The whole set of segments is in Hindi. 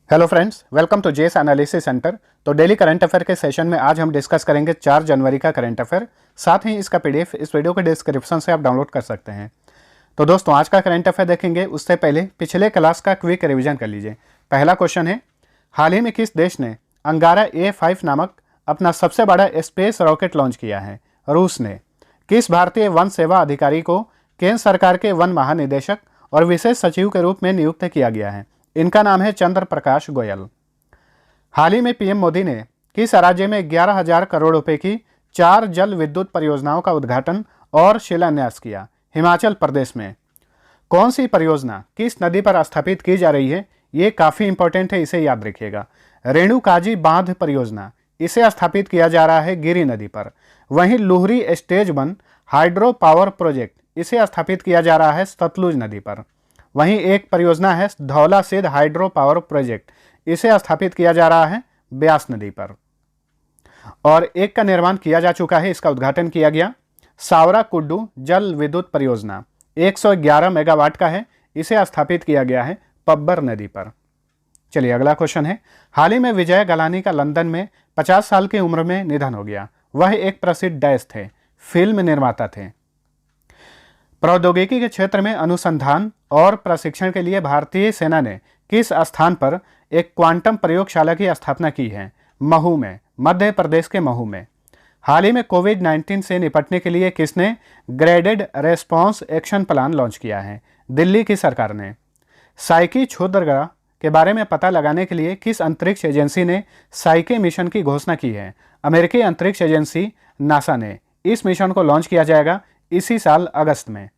Hello friends, welcome to JS analysis centre. तो डेली करंट अफेयर के सेशन में आज हम डिस्कस करेंगे 4 जनवरी का करंट अफेयर। साथ ही इसका पीडीएफ इस वीडियो के डिस्क्रिप्शन से आप डाउनलोड कर सकते हैं। तो दोस्तों, आज का करंट अफेयर देखेंगे उससे पहले पिछले क्लास का क्विक रिवीजन कर लीजिए। पहला क्वेश्चन है, हाल ही में किस देश ने अंगारा A5 नामक अपना सबसे बड़ा स्पेस रॉकेट लॉन्च किया है? रूस ने। किस भारतीय वन सेवा अधिकारी को केंद्र सरकार के वन महानिदेशक और विशेष सचिव के रूप में नियुक्त किया गया है? इनका नाम है चंद्र प्रकाश गोयल। हाल ही में पीएम मोदी ने किस राज्य में 11,000 करोड़ रुपए की 4 जल विद्युत परियोजनाओं का उद्घाटन और शिलान्यास किया? हिमाचल प्रदेश में। कौन सी परियोजना किस नदी पर स्थापित की जा रही है? ये काफ़ी इंपॉर्टेंट है, इसे याद रखिएगा। रेणुकाजी बांध परियोजना, इसे स्थापित किया जा रहा है गिरी नदी पर। वहीं Luhri stage 1 hydro power project, इसे स्थापित किया जा रहा है सतलुज नदी पर। वहीं एक परियोजना है धौला सिद्ध हाइड्रो पावर प्रोजेक्ट, इसे स्थापित किया जा रहा है ब्यास नदी पर। और एक का निर्माण किया जा चुका है, इसका उद्घाटन किया गया। सावरा कुड्डू जल विद्युत परियोजना 111 मेगावाट का है, इसे स्थापित किया गया है पब्बर नदी पर। चलिए अगला क्वेश्चन है, हाल ही में विजय गलानी का लंदन में 50 साल की उम्र में निधन हो गया। वह एक प्रसिद्ध डैश थे, फिल्म निर्माता थे। प्रौद्योगिकी के क्षेत्र में अनुसंधान और प्रशिक्षण के लिए भारतीय सेना ने किस स्थान पर एक क्वांटम प्रयोगशाला की स्थापना की है? महू में, मध्य प्रदेश के महू में। हाल ही में कोविड-19 से निपटने के लिए किसने graded response action plan launch किया है? दिल्ली की सरकार ने। साइकी क्षुद्रग्रह के बारे में पता लगाने के लिए किस अंतरिक्ष एजेंसी ने साइके मिशन की घोषणा की है? अमेरिकी अंतरिक्ष एजेंसी नासा ने। इस मिशन को लॉन्च किया जाएगा इसी साल अगस्त में।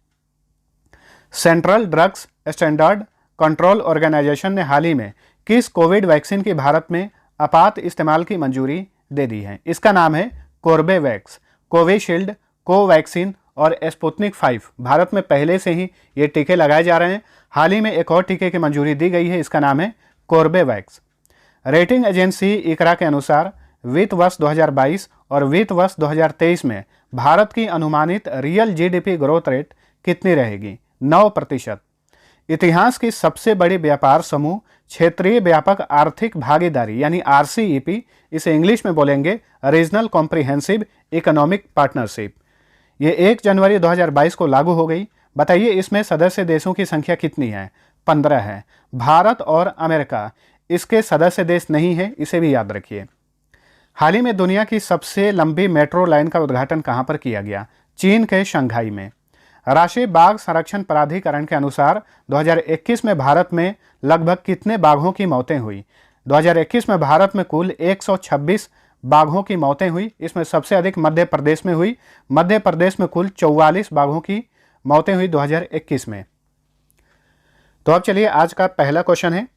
Central drugs standard control organisation ने हाल ही में किस कोविड वैक्सीन की भारत में आपात इस्तेमाल की मंजूरी दे दी है? इसका नाम है कोर्बेवैक्स। कोविशील्ड, कोवैक्सीन और स्पुतनिक 5 भारत में पहले से ही ये टीके लगाए जा रहे हैं। हाल ही में एक और टीके की मंजूरी दी गई है, इसका नाम है कोर्बेवैक्स। रेटिंग एजेंसी इकरा के अनुसार वित्त वर्ष 2022 और वित्त वर्ष 2023 में भारत की अनुमानित रियल जीडीपी ग्रोथ रेट कितनी रहेगी? 9%। इतिहास की सबसे बड़ी व्यापार समूह क्षेत्रीय व्यापक आर्थिक भागीदारी यानी RCEP, इसे इंग्लिश में बोलेंगे रीजनल कॉम्प्रिहेंसिव इकोनॉमिक पार्टनरशिप, ये 1 जनवरी 2022 को लागू हो गई। बताइए इसमें सदस्य देशों की संख्या कितनी है? 15 है। भारत और अमेरिका इसके सदस्य देश नहीं है, इसे भी याद रखिए। हाल ही में दुनिया की सबसे लंबी मेट्रो लाइन का उद्घाटन कहां पर किया गया? चीन के शंघाई में। राष्ट्रीय बाघ संरक्षण प्राधिकरण के अनुसार 2021 में भारत में लगभग कितने बाघों की मौतें हुई? 2021 में भारत में कुल 126 बाघों की मौतें हुई। इसमें सबसे अधिक मध्य प्रदेश में हुई। मध्य प्रदेश में कुल 44 बाघों की मौतें हुई 2021 में। तो अब चलिए आज का पहला क्वेश्चन है,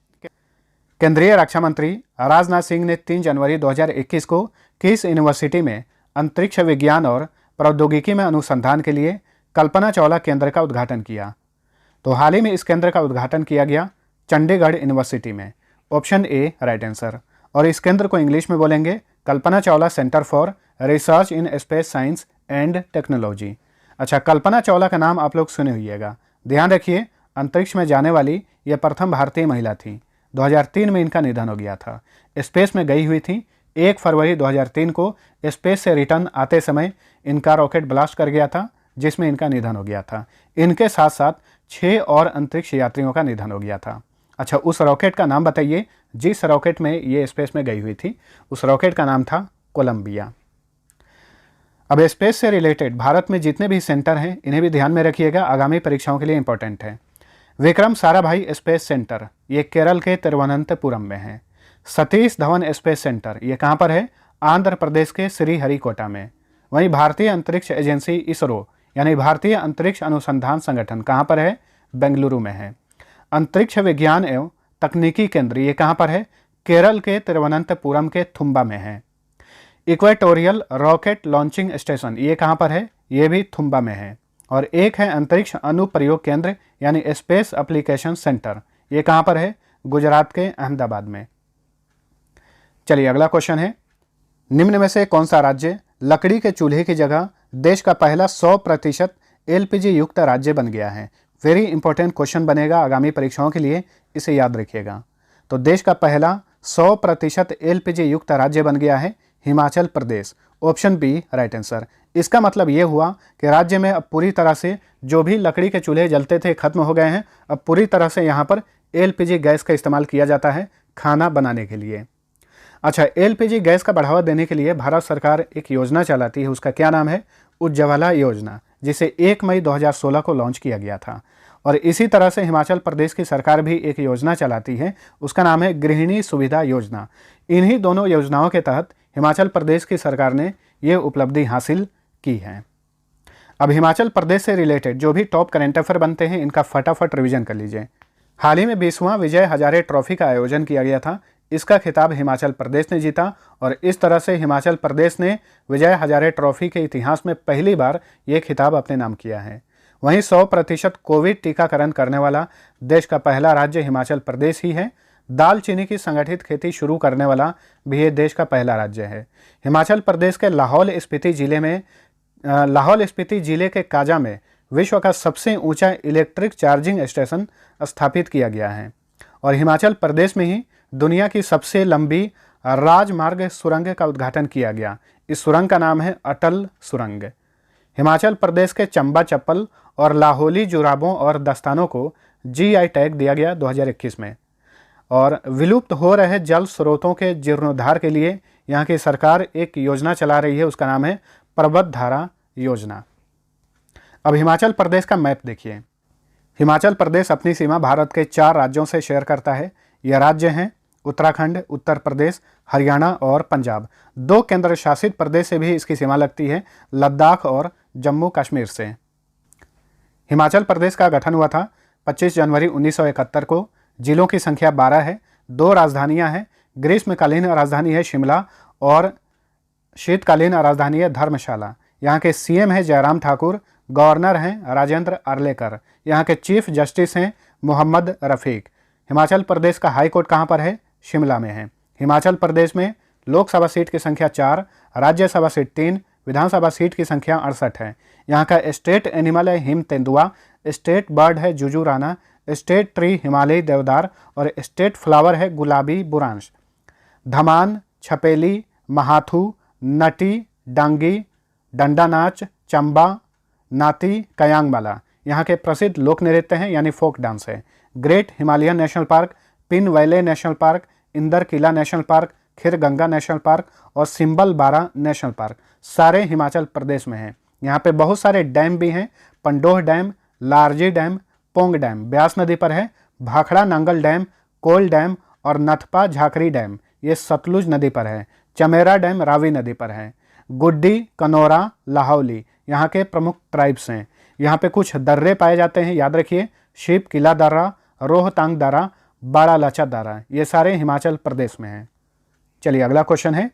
केंद्रीय रक्षा मंत्री राजनाथ सिंह ने 3 जनवरी 2021 को किस यूनिवर्सिटी में अंतरिक्ष विज्ञान और प्रौद्योगिकी में अनुसंधान के लिए कल्पना चावला केंद्र का उद्घाटन किया? तो हाल ही में इस केंद्र का उद्घाटन किया गया चंडीगढ़ यूनिवर्सिटी में। Option A right answer. और इस केंद्र को इंग्लिश में बोलेंगे Kalpana Chawla centre for research in space science and technology. अच्छा, कल्पना चावला का नाम आप लोग सुने होइएगा। ध्यान रखिए, अंतरिक्ष में जाने वाली यह प्रथम भारतीय महिला थी। 2003 में इनका निधन हो गया था। स्पेस में गई हुई थी। 1 फरवरी 2003 को स्पेस से रिटर्न आते समय इनका रॉकेट ब्लास्ट कर गया था, जिसमें इनका निधन हो गया था। इनके साथ साथ 6 और अंतरिक्ष यात्रियों का निधन हो गया था। अच्छा, उस रॉकेट का नाम बताइए जिस रॉकेट में ये स्पेस में गई हुई थी। उस रॉकेट का नाम था कोलंबिया। अब स्पेस से रिलेटेड भारत में जितने भी सेंटर हैं इन्हें भी ध्यान में रखिएगा, आगामी परीक्षाओं के लिए इंपॉर्टेंट है। विक्रम साराभाई स्पेस सेंटर, ये केरल के तिरुवनंतपुरम में है। सतीश धवन स्पेस सेंटर, ये कहाँ पर है? आंध्र प्रदेश के श्रीहरिकोटा में। वहीं भारतीय अंतरिक्ष एजेंसी इसरो यानी भारतीय अंतरिक्ष अनुसंधान संगठन कहाँ पर है? बेंगलुरु में है। अंतरिक्ष विज्ञान एवं तकनीकी केंद्र, ये कहाँ पर है? केरल के तिरुवनंतपुरम के थुम्बा में है। इक्वेटोरियल रॉकेट लॉन्चिंग स्टेशन, ये कहाँ पर है? ये भी थुम्बा में है। और एक है अंतरिक्ष अनुप्रयोग केंद्र यानी स्पेस एप्लीकेशन सेंटर, ये कहाँ पर है? गुजरात के अहमदाबाद में। चलिए अगला क्वेश्चन है, निम्न में से कौन सा राज्य लकड़ी के चूल्हे की जगह देश का पहला 100% LPG युक्त राज्य बन गया है? वेरी इंपॉर्टेंट क्वेश्चन बनेगा आगामी परीक्षाओं के लिए, इसे याद रखिएगा। तो देश का पहला 100% एलपीजी युक्त राज्य बन गया है Himachal Pradesh. Option B right answer. इसका मतलब ये हुआ कि राज्य में अब पूरी तरह से जो भी लकड़ी के चूल्हे जलते थे खत्म हो गए हैं। अब पूरी तरह से यहाँ पर एलपीजी गैस का इस्तेमाल किया जाता है खाना बनाने के लिए। अच्छा, एलपीजी गैस का बढ़ावा देने के लिए भारत सरकार एक योजना चलाती है, उसका क्या नाम है? उज्ज्वला योजना, जिसे 1 मई 2016 को लॉन्च किया गया था। और इसी तरह से हिमाचल प्रदेश की सरकार भी एक योजना चलाती है, उसका नाम है गृहिणी सुविधा योजना। इन्हीं दोनों योजनाओं के तहत हिमाचल प्रदेश की सरकार ने ये उपलब्धि हासिल की है। अब हिमाचल प्रदेश से रिलेटेड जो भी टॉप करंट अफेयर बनते हैं इनका फटाफट रिवीजन कर लीजिए। हाल ही में 20वां विजय हजारे ट्रॉफी का आयोजन किया गया था। इसका खिताब हिमाचल प्रदेश ने जीता और इस तरह से हिमाचल प्रदेश ने विजय हजारे ट्रॉफी के इतिहास में पहली बार ये खिताब अपने नाम किया है। वहीं 100% कोविड टीकाकरण करने वाला देश का पहला राज्य हिमाचल प्रदेश ही है। दालचीनी की संगठित खेती शुरू करने वाला भी ये देश का पहला राज्य है। हिमाचल प्रदेश के लाहौल स्पीति जिले के काजा में विश्व का सबसे ऊंचा इलेक्ट्रिक चार्जिंग स्टेशन स्थापित किया गया है। और हिमाचल प्रदेश में ही दुनिया की सबसे लंबी राजमार्ग सुरंग का उद्घाटन किया गया। इस सुरंग का नाम है अटल सुरंग। हिमाचल प्रदेश के चंबा चप्पल और लाहौली जुराबों और दस्तानों को जीआई टैग दिया गया 2021 में। और विलुप्त हो रहे जल स्रोतों के जीर्णोद्धार के लिए यहाँ की सरकार एक योजना चला रही है, उसका नाम है पर्वत धारा योजना। अब हिमाचल प्रदेश का मैप देखिए। हिमाचल प्रदेश अपनी सीमा भारत के 4 राज्यों से शेयर करता है। यह राज्य हैं उत्तराखंड, उत्तर प्रदेश, हरियाणा और पंजाब। 2 केंद्र शासित प्रदेश से भी इसकी सीमा लगती है, लद्दाख और जम्मू कश्मीर से। हिमाचल प्रदेश का गठन हुआ था 25 जनवरी 1971 को। जिलों की संख्या 12 है। 2 राजधानियां हैं। ग्रीष्मकालीन राजधानी है शिमला और शीतकालीन राजधानी है धर्मशाला। यहाँ के सीएम है जयराम ठाकुर, गवर्नर हैं राजेंद्र अर्लेकर, यहाँ के चीफ जस्टिस हैं मोहम्मद रफ़ीक। हिमाचल प्रदेश का हाई कोर्ट कहाँ पर है? शिमला में है। हिमाचल प्रदेश में लोकसभा सीट की संख्या 4, राज्यसभा सीट 3, विधानसभा सीट की संख्या 68 है। यहाँ का स्टेट एनिमल है हिम तेंदुआ, स्टेट बर्ड है जुजुराना, स्टेट ट्री हिमालयी देवदार और स्टेट फ्लावर है गुलाबी बुरांश। धमान, छपेली, महाथू, नटी, डांगी, डंडा नाच, चंबा, नाती, कयांगमाला यहाँ के प्रसिद्ध लोक नृत्य हैं यानी फोक डांस है। Great Himalayan national park, Pin valley national park, Inder Kila national park, Khir Ganga national park और सिंबल बारा नेशनल पार्क सारे हिमाचल प्रदेश में हैं। यहाँ पे बहुत सारे डैम भी हैं। Pandoh dam, Larji dam, Pong dam Beas नदी पर है, भाखड़ा नांगल डैम, कोल डैम और नथपा झाकरी डैम ये सतलुज नदी पर है। चमेरा डैम रावी नदी पर है। गुड्डी, कनौरा, लाहौली यहाँ के प्रमुख ट्राइब्स हैं। यहाँ पे कुछ दर्रे पाए जाते हैं, याद रखिए, शिप किला दर्रा, रोहतांग दर्रा, बड़ा लचा दर्रा, ये सारे हिमाचल प्रदेश में हैं। चलिए अगला क्वेश्चन है,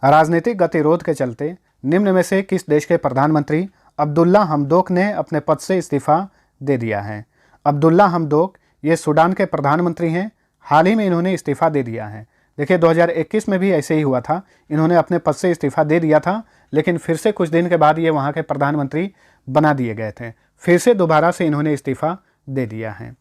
राजनीतिक गतिरोध के चलते निम्न में से किस देश के प्रधानमंत्री अब्दुल्ला हमदोक ने अपने पद से इस्तीफा दे दिया है? अब्दुल्ला हमदोक ये सूडान के प्रधानमंत्री हैं। हाल ही में इन्होंने इस्तीफा दे दिया है। देखिए 2021 में भी ऐसे ही हुआ था, इन्होंने अपने पद से इस्तीफा दे दिया था, लेकिन फिर से कुछ दिन के बाद ये वहाँ के प्रधानमंत्री बना दिए गए थे। फिर से दोबारा से इन्होंने इस्तीफा दे दिया है।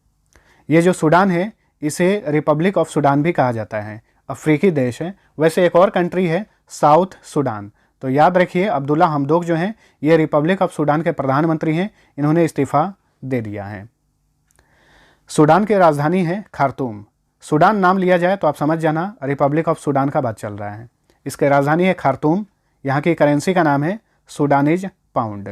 ये जो सूडान है इसे रिपब्लिक ऑफ सूडान भी कहा जाता है, अफ्रीकी देश है। वैसे एक और कंट्री है साउथ सूडान। तो याद रखिए अब्दुल्ला हमदोक जो हैं ये रिपब्लिक ऑफ सूडान के प्रधानमंत्री हैं, इन्होंने इस्तीफा दे दिया है। सूडान की राजधानी है खार्तूम। सूडान नाम लिया जाए तो आप समझ जाना रिपब्लिक ऑफ सूडान का बात चल रहा है। इसकी राजधानी है खार्तूम। यहाँ की करेंसी का नाम है सूडानीज पाउंड।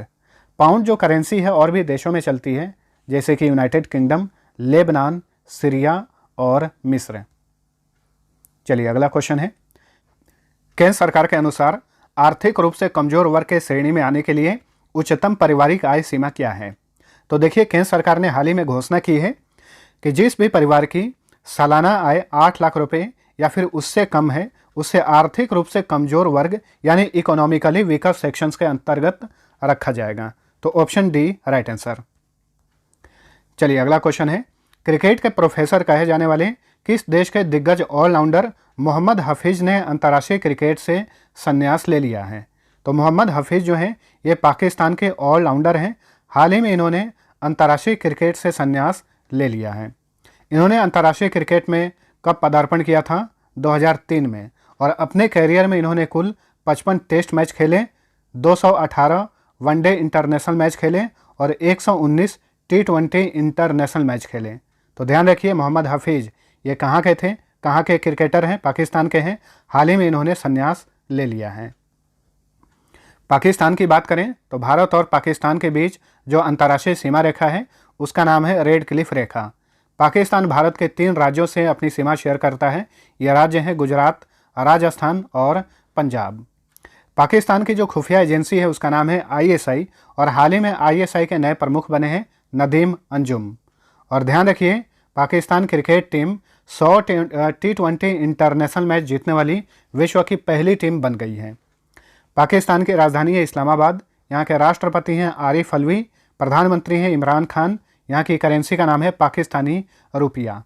पाउंड जो करेंसी है और भी देशों में चलती है, जैसे कि यूनाइटेड किंगडम, लेबनान, सीरिया और मिस्र। चलिए अगला क्वेश्चन है, केंद्र सरकार के अनुसार आर्थिक रूप से कमजोर वर्ग के श्रेणी में आने के लिए उच्चतम पारिवारिक आय सीमा क्या है? तो देखिए केंद्र सरकार ने हाल ही में घोषणा की है कि जिस भी परिवार की सालाना आय 8 लाख रुपए या फिर उससे कम है, उससे आर्थिक रूप से कमजोर वर्ग यानी इकोनॉमिकली वीकर सेक्शंस के अंतर्गत रखा जाएगा। तो ऑप्शन डी राइट आंसर। चलिए अगला क्वेश्चन है, क्रिकेट के प्रोफेसर कहे जाने वाले किस देश के दिग्गज ऑलराउंडर मोहम्मद हफीज ने अंतर्राष्ट्रीय क्रिकेट से संन्यास ले लिया है? तो मोहम्मद हफीज जो हैं ये पाकिस्तान के ऑलराउंडर हैं। हाल ही में इन्होंने अंतर्राष्ट्रीय क्रिकेट से संन्यास ले लिया है। इन्होंने अंतर्राष्ट्रीय क्रिकेट में कब पदार्पण किया था? 2003 में। और अपने कैरियर में इन्होंने कुल 55 टेस्ट मैच खेले, 218 वनडे इंटरनेशनल मैच खेले और 119 T20 इंटरनेशनल मैच खेले। तो ध्यान रखिए, मोहम्मद हफीज़ ये कहाँ के थे, कहाँ के क्रिकेटर हैं? पाकिस्तान के हैं। हाल ही में इन्होंने संन्यास ले लिया है। पाकिस्तान की बात करें तो भारत और पाकिस्तान के बीच जो अंतर्राष्ट्रीय सीमा रेखा है उसका नाम है रेड क्लिफ रेखा। पाकिस्तान भारत के 3 राज्यों से अपनी सीमा शेयर करता है। ये राज्य हैं गुजरात, राजस्थान और पंजाब। पाकिस्तान की जो खुफिया एजेंसी है उसका नाम है ISI और हाल ही में ISI के नए प्रमुख बने हैं नदीम अंजुम। और ध्यान रखिए, Pakistan cricket team 100 T20 international match जीतने वाली विश्व की पहली टीम बन गई है। पाकिस्तान की राजधानी है इस्लामाबाद। यहाँ के राष्ट्रपति हैं आरिफ अलवी, प्रधानमंत्री हैं इमरान खान। यहाँ की करेंसी का नाम है पाकिस्तानी रुपया।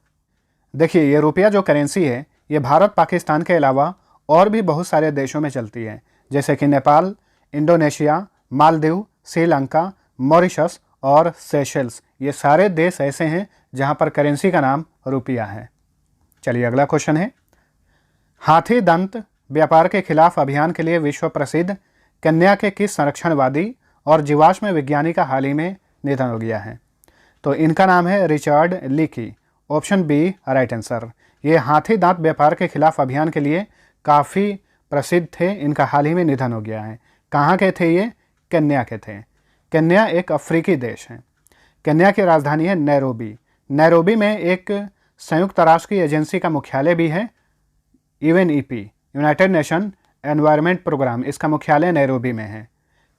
देखिए, ये रुपया जो करेंसी है ये भारत पाकिस्तान के अलावा और भी बहुत सारे देशों में चलती है, जैसे कि नेपाल, इंडोनेशिया, मालदीव, श्रीलंका, मॉरिशस और सेशल्स। ये सारे देश ऐसे हैं जहाँ पर करेंसी का नाम रुपया है। चलिए अगला क्वेश्चन है, हाथी दंत व्यापार के खिलाफ अभियान के लिए विश्व प्रसिद्ध केन्या के किस संरक्षणवादी और जीवाश्म विज्ञानी का हाल ही में निधन हो गया है? तो इनका नाम है Richard Leakey. Option B right answer. ये हाथी दांत व्यापार के खिलाफ अभियान के लिए काफ़ी प्रसिद्ध थे। इनका हाल ही में निधन हो गया है। कहाँ के थे ये? केन्या के थे। केन्या एक अफ्रीकी देश है। केन्या की राजधानी है नैरोबी। नैरोबी में एक संयुक्त राष्ट्र की एजेंसी का मुख्यालय भी है, UNEP, united nation environment programme. इसका मुख्यालय नैरोबी में है।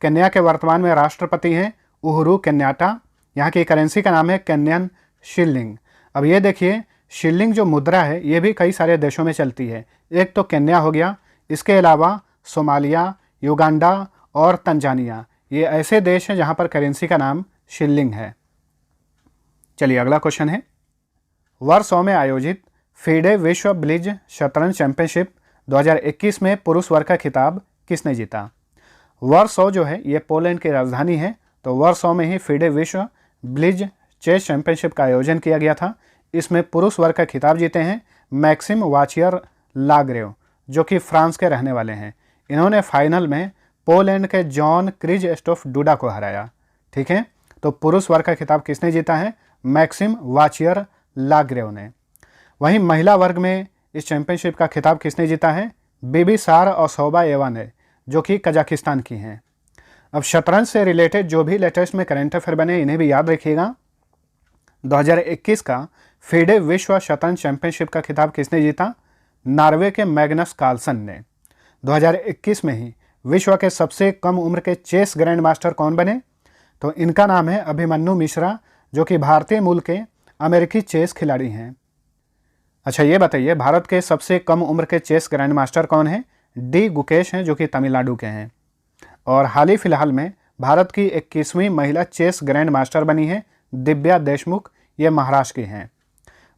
केन्या के वर्तमान में राष्ट्रपति हैं उहुरु केन्याटा। यहाँ की करेंसी का नाम है केन्यन शिलिंग। अब ये देखिए, शिलिंग जो मुद्रा है ये भी कई सारे देशों में चलती है। एक तो केन्या हो गया, इसके अलावा सोमालिया, युगांडा और तंजानिया, ये ऐसे देश हैं जहाँ पर करेंसी का नाम शिलिंग है। चलिए अगला क्वेश्चन है, वर्सो में आयोजित फीडे विश्व ब्लिज शतरंज चैंपियनशिप 2021 में पुरुष वर्ग का खिताब किसने जीता? वर्सो जो है ये पोलैंड की राजधानी है। तो वर्सो में ही फीडे विश्व ब्लिज चेस चैंपियनशिप का आयोजन किया गया था। इसमें पुरुष वर्ग का खिताब जीते हैं मैक्सिम वाचियर लाग्रेव, जो कि फ्रांस के रहने वाले हैं। इन्होंने फाइनल में पोलैंड के जॉन क्रिजस्टोफ डूडा को हराया। ठीक है, तो पुरुष वर्ग का खिताब किसने जीता है? मैक्सिम वाचियर लाग्रेव ने। वहीं महिला वर्ग में इस चैंपियनशिप का खिताब किसने जीता है? बिबिसार ओसोबाएवा ने, जो कि कजाकिस्तान की हैं। अब शतरंज से रिलेटेड जो भी लेटेस्ट में करंट अफेयर बने इन्हें भी याद रखिएगा। 2021 का फीडे विश्व शतरंज चैंपियनशिप का खिताब किसने जीता? नॉर्वे के मैग्नस कार्लसन ने। 2021 में ही विश्व के सबसे कम उम्र के चेस ग्रैंड मास्टर कौन बने? तो इनका नाम है अभिमन्यु मिश्रा, जो कि भारतीय मूल के अमेरिकी चेस खिलाड़ी हैं। अच्छा, ये बताइए, भारत के सबसे कम उम्र के चेस ग्रैंड मास्टर कौन हैं? डी गुकेश हैं, जो कि तमिलनाडु के हैं। और हाल ही फिलहाल में भारत की 21वीं महिला चेस ग्रैंड मास्टर बनी है दिव्या देशमुख, ये महाराष्ट्र की हैं।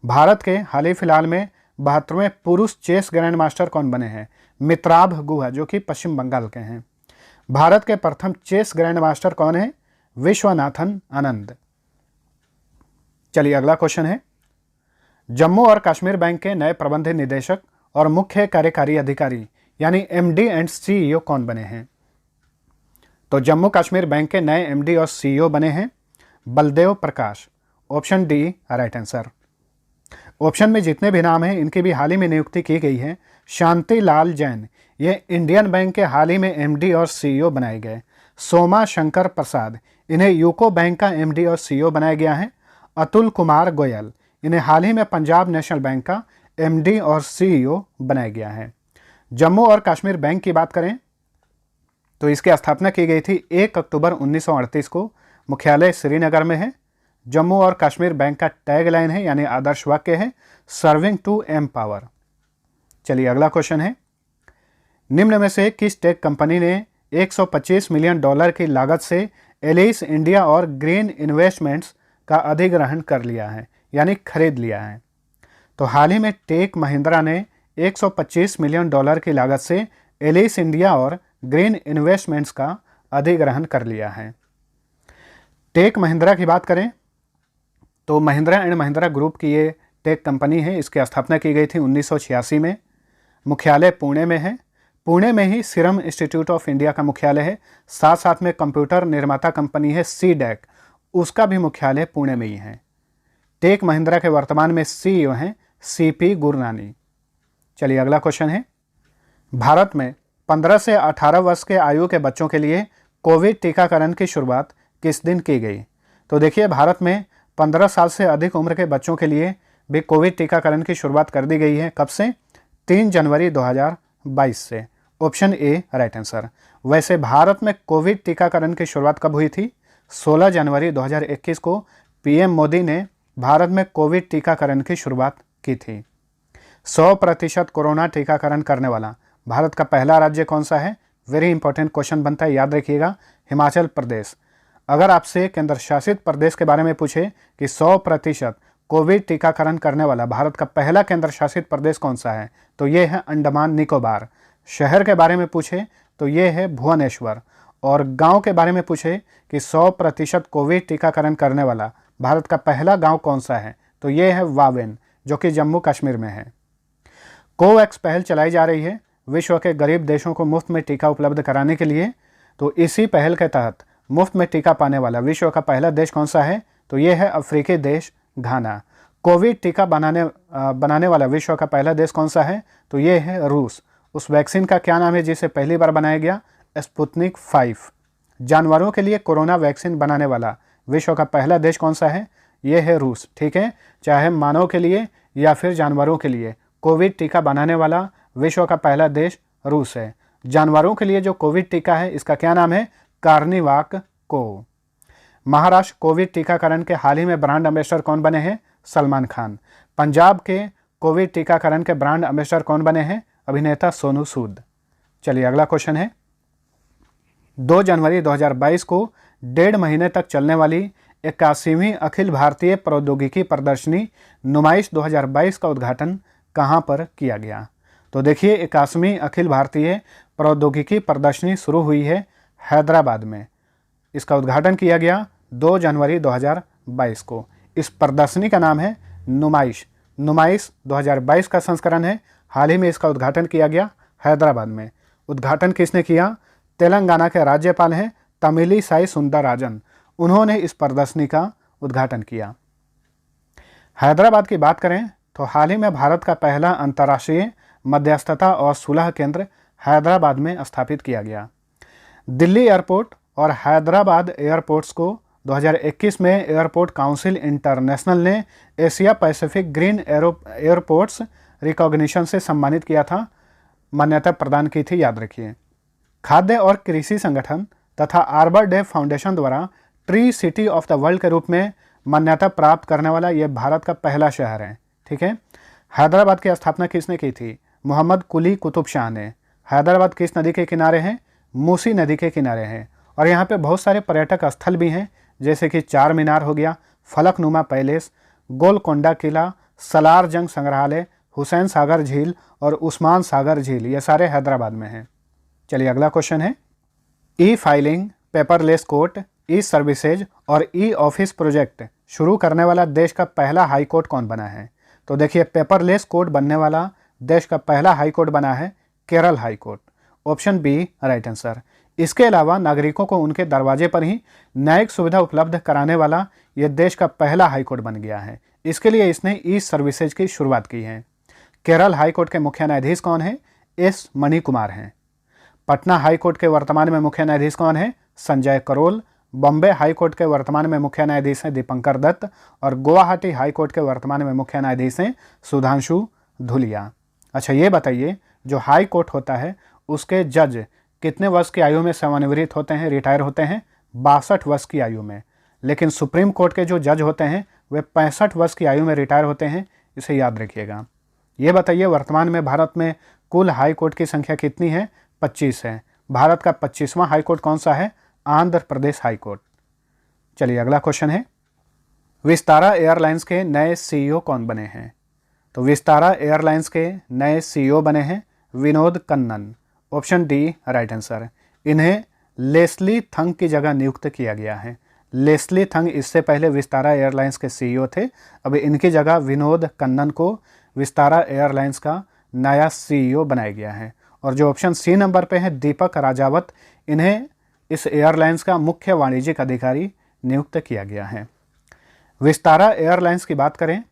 भारत के हाल ही फिलहाल में 72वें पुरुष चेस ग्रैंड मास्टर कौन बने हैं? मित्राभ गुहा, जो कि पश्चिम बंगाल के हैं। भारत के प्रथम चेस ग्रैंड मास्टर कौन है? विश्वनाथन आनंद। चलिए अगला क्वेश्चन है, जम्मू और कश्मीर बैंक के नए प्रबंध निदेशक और मुख्य कार्यकारी अधिकारी यानी MD एंड CEO कौन बने हैं? तो जम्मू कश्मीर बैंक के नए MD और CEO बने हैं Baldev Prakash. Option D right answer. Option में जितने भी नाम हैं इनकी भी हाल ही में नियुक्ति की गई है। शांति लाल जैन, ये इंडियन बैंक के हाल ही में MD और CEO बनाए गए। सोमा शंकर प्रसाद, इन्हें यूको बैंक का MD और CEO बनाया गया है। अतुल कुमार गोयल, इन्हें हाल ही में पंजाब नेशनल बैंक का MD और CEO बनाया गया है। जम्मू और कश्मीर बैंक की बात करें तो इसकी स्थापना की गई थी 1 अक्टूबर 1938 को। मुख्यालय श्रीनगर में है। जम्मू और कश्मीर बैंक का टैगलाइन है यानी आदर्श वाक्य है सर्विंग टू एम्पावर। चलिए अगला क्वेश्चन है, निम्न में से किस टेक कंपनी ने $125 मिलियन की लागत से एलिस इंडिया और ग्रीन इन्वेस्टमेंट्स का अधिग्रहण कर लिया है यानी खरीद लिया है? तो हाल ही में टेक महिंद्रा ने $125 मिलियन की लागत से एलिस इंडिया और ग्रीन इन्वेस्टमेंट्स का अधिग्रहण कर लिया है। टेक महिंद्रा की बात करें तो महिंद्रा एंड महिंद्रा ग्रुप की ये टेक कंपनी है। इसकी स्थापना की गई थी 1986 में। मुख्यालय पुणे में है। पुणे में ही सीरम इंस्टीट्यूट ऑफ इंडिया का मुख्यालय है। साथ साथ में कंप्यूटर निर्माता कंपनी है सीडेक, उसका भी मुख्यालय पुणे में ही है। टेक महिंद्रा के वर्तमान में सीईओ हैं सीपी गुरनानी। चलिए अगला क्वेश्चन है, भारत में 15 से 18 वर्ष के आयु के बच्चों के लिए कोविड टीकाकरण की शुरुआत किस दिन की गई? तो देखिए, भारत में 15 साल से अधिक उम्र के बच्चों के लिए भी कोविड टीकाकरण की शुरुआत कर दी गई है। कब से? 3 जनवरी 2022 से। Option A right answer. वैसे भारत में कोविड टीकाकरण की शुरुआत कब हुई थी? 16 जनवरी 2021 को पीएम मोदी ने भारत में कोविड टीकाकरण की शुरुआत की थी। 100% कोरोना टीकाकरण करने वाला भारत का पहला राज्य कौन सा है? वेरी इंपॉर्टेंट क्वेश्चन बनता है, याद रखिएगा, हिमाचल प्रदेश। अगर आपसे केंद्र शासित प्रदेश के बारे में पूछे कि 100% कोविड टीकाकरण करने वाला भारत का पहला केंद्र शासित प्रदेश कौन सा है, तो ये है अंडमान निकोबार। शहर के बारे में पूछे तो ये है भुवनेश्वर। और गांव के बारे में पूछे कि 100% कोविड टीकाकरण करने वाला भारत का पहला गांव कौन सा है, तो ये है वावेन, जो कि जम्मू कश्मीर में है। कोवैक्स पहल चलाई जा रही है विश्व के गरीब देशों को मुफ्त में टीका उपलब्ध कराने के लिए। तो इसी पहल के तहत मुफ्त में टीका पाने वाला विश्व का पहला देश कौन सा है? तो ये है अफ्रीकी देश घाना। कोविड टीका बनाने वाला विश्व का पहला देश कौन सा है? तो ये है रूस। उस वैक्सीन का क्या नाम है जिसे पहली बार बनाया गया? स्पुतनिक 5। जानवरों के लिए कोरोना वैक्सीन बनाने वाला विश्व का पहला देश कौन सा है? ये है रूस। ठीक है, चाहे मानव के लिए या फिर जानवरों के लिए कोविड टीका बनाने वाला विश्व का पहला देश रूस है। जानवरों के लिए जो कोविड टीका है इसका क्या नाम है? कार्निवाक को। महाराष्ट्र कोविड टीकाकरण के हाल ही में ब्रांड एम्बेसडर कौन बने हैं? सलमान खान। पंजाब के कोविड टीकाकरण के ब्रांड एम्बेसडर कौन बने हैं? अभिनेता सोनू सूद। चलिए अगला क्वेश्चन है, 2 जनवरी 2022 को 1.5 महीने तक चलने वाली 81वीं अखिल भारतीय प्रौद्योगिकी प्रदर्शनी नुमाइश 2022 का उद्घाटन कहाँ पर किया गया? तो देखिए, 81वीं अखिल भारतीय प्रौद्योगिकी प्रदर्शनी शुरू हुई है हैदराबाद में। इसका उद्घाटन किया गया 2 जनवरी 2022 को। इस प्रदर्शनी का नाम है नुमाइश। नुमाइश 2022 का संस्करण है। हाल ही में इसका उद्घाटन किया गया हैदराबाद में। उद्घाटन किसने किया? तेलंगाना के राज्यपाल हैं तमिलिसाई सुंदरराजन। उन्होंने इस प्रदर्शनी का उद्घाटन किया। हैदराबाद की बात करें तो हाल ही में भारत का पहला अंतर्राष्ट्रीय मध्यस्थता और सुलह केंद्र हैदराबाद में स्थापित किया गया। दिल्ली एयरपोर्ट और हैदराबाद एयरपोर्ट्स को 2021 में एयरपोर्ट काउंसिल इंटरनेशनल ने Asia Pacific green airports recognition से सम्मानित किया था, मान्यता प्रदान की थी, याद रखिए। खाद्य और कृषि संगठन तथा आर्बर डे फाउंडेशन द्वारा tree city of the world के रूप में मान्यता प्राप्त करने वाला यह भारत का पहला शहर है। ठीक है, हैदराबाद की स्थापना किसने की थी? मोहम्मद कुली कुतुब शाह ने। हैदराबाद किस नदी के किनारे है? मूसी नदी के किनारे है। और यहाँ पे बहुत सारे पर्यटक स्थल भी हैं, जैसे कि चार मीनार हो गया, फलकनुमा पैलेस, गोलकोंडा किला, सलार जंग संग्रहालय, हुसैन सागर झील और उस्मान सागर झील, ये सारे हैदराबाद में हैं। चलिए अगला क्वेश्चन है, ई फाइलिंग, पेपरलेस कोर्ट, ई सर्विसेज और ई ऑफिस प्रोजेक्ट शुरू करने वाला देश का पहला हाई कोर्ट कौन बना है? तो देखिए, पेपरलेस कोर्ट बनने वाला देश का पहला हाई कोर्ट बना है Kerala high court. Option B right answer. इसके अलावा नागरिकों को उनके दरवाजे पर ही न्यायिक सुविधा उपलब्ध कराने वाला यह देश का पहला हाई कोर्ट बन गया है। इसके लिए इसने ई सर्विसेज की शुरुआत की है। केरल हाई कोर्ट के मुख्य न्यायाधीश कौन है? एस मणिकुमार हैं। पटना हाई कोर्ट के वर्तमान में मुख्य न्यायाधीश कौन है? संजय करोल। बॉम्बे हाई कोर्ट के वर्तमान में मुख्य न्यायाधीश हैं दीपंकर दत्त। और गुवाहाटी हाई कोर्ट के वर्तमान में मुख्य न्यायाधीश हैं सुधांशु धुलिया। अच्छा, ये बताइए, जो हाई कोर्ट होता है उसके जज कितने वर्ष की आयु में सेवानिवृत्त होते हैं, रिटायर होते हैं? 62 वर्ष की आयु में। लेकिन सुप्रीम कोर्ट के जो जज होते हैं वे 65 वर्ष की आयु में रिटायर होते हैं, इसे याद रखिएगा। ये बताइए, वर्तमान में भारत में कुल हाई कोर्ट की संख्या कितनी है? 25 है। भारत का 25वां हाई कोर्ट कौन सा है? Andhra Pradesh high court. चलिए अगला क्वेश्चन है, विस्तारा एयरलाइंस के नए सीईओ कौन बने हैं? तो विस्तारा एयरलाइंस के नए सीईओ बने हैं Vinod Kannan. Option D right answer. इन्हें लेस्ली थंग की जगह नियुक्त किया गया है। लेस्ली थंग इससे पहले विस्तारा एयरलाइंस के सीईओ थे। अब इनकी जगह विनोद कन्नन को विस्तारा एयरलाइंस का नया सीईओ बनाया गया है। और जो ऑप्शन सी नंबर पे है दीपक राजावत, इन्हें इस एयरलाइंस का मुख्य वाणिज्यिक अधिकारी नियुक्त किया गया है। विस्तारा एयरलाइंस की बात करें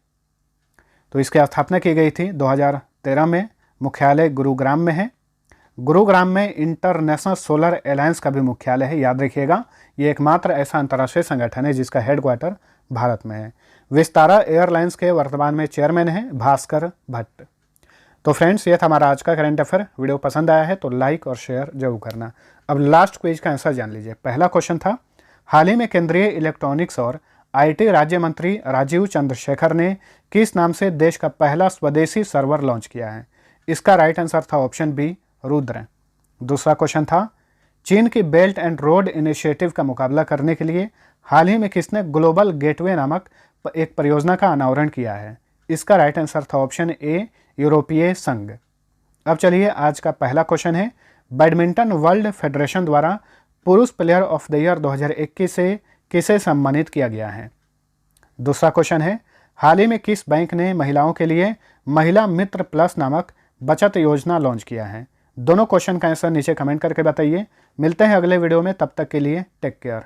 तो इसकी स्थापना की गई थी 2013 में। मुख्यालय गुरुग्राम में है। गुरुग्राम में इंटरनेशनल सोलर अलायंस का भी मुख्यालय है, याद रखिएगा। ये एकमात्र ऐसा अंतर्राष्ट्रीय संगठन है जिसका हेडक्वार्टर भारत में है। विस्तारा एयरलाइंस के वर्तमान में चेयरमैन हैं भास्कर भट्ट। तो फ्रेंड्स, ये था हमारा आज का करंट अफेयर। वीडियो पसंद आया है तो लाइक और शेयर जरूर करना। अब लास्ट क्विज का आंसर जान लीजिए। पहला क्वेश्चन था, हाल ही में केंद्रीय इलेक्ट्रॉनिक्स और आईटी राज्य मंत्री राजीव चंद्रशेखर ने किस नाम से देश का पहला स्वदेशी सर्वर लॉन्च किया है? इसका राइट आंसर था ऑप्शन बी, रुद्र। दूसरा क्वेश्चन था, चीन की बेल्ट एंड रोड इनिशिएटिव का मुकाबला करने के लिए हाल ही में किसने ग्लोबल गेटवे नामक एक परियोजना का अनावरण किया है? इसका राइट आंसर था ऑप्शन ए, यूरोपीय संघ। अब चलिए आज का पहला क्वेश्चन है, बैडमिंटन वर्ल्ड फेडरेशन द्वारा पुरुष प्लेयर ऑफ द ईयर 2021 से किसे सम्मानित किया गया है? दूसरा क्वेश्चन है, हाल ही में किस बैंक ने महिलाओं के लिए महिला मित्र प्लस नामक बचत योजना लॉन्च किया है? दोनों क्वेश्चन का आंसर नीचे कमेंट करके बताइए। मिलते हैं अगले वीडियो में, तब तक के लिए टेक केयर।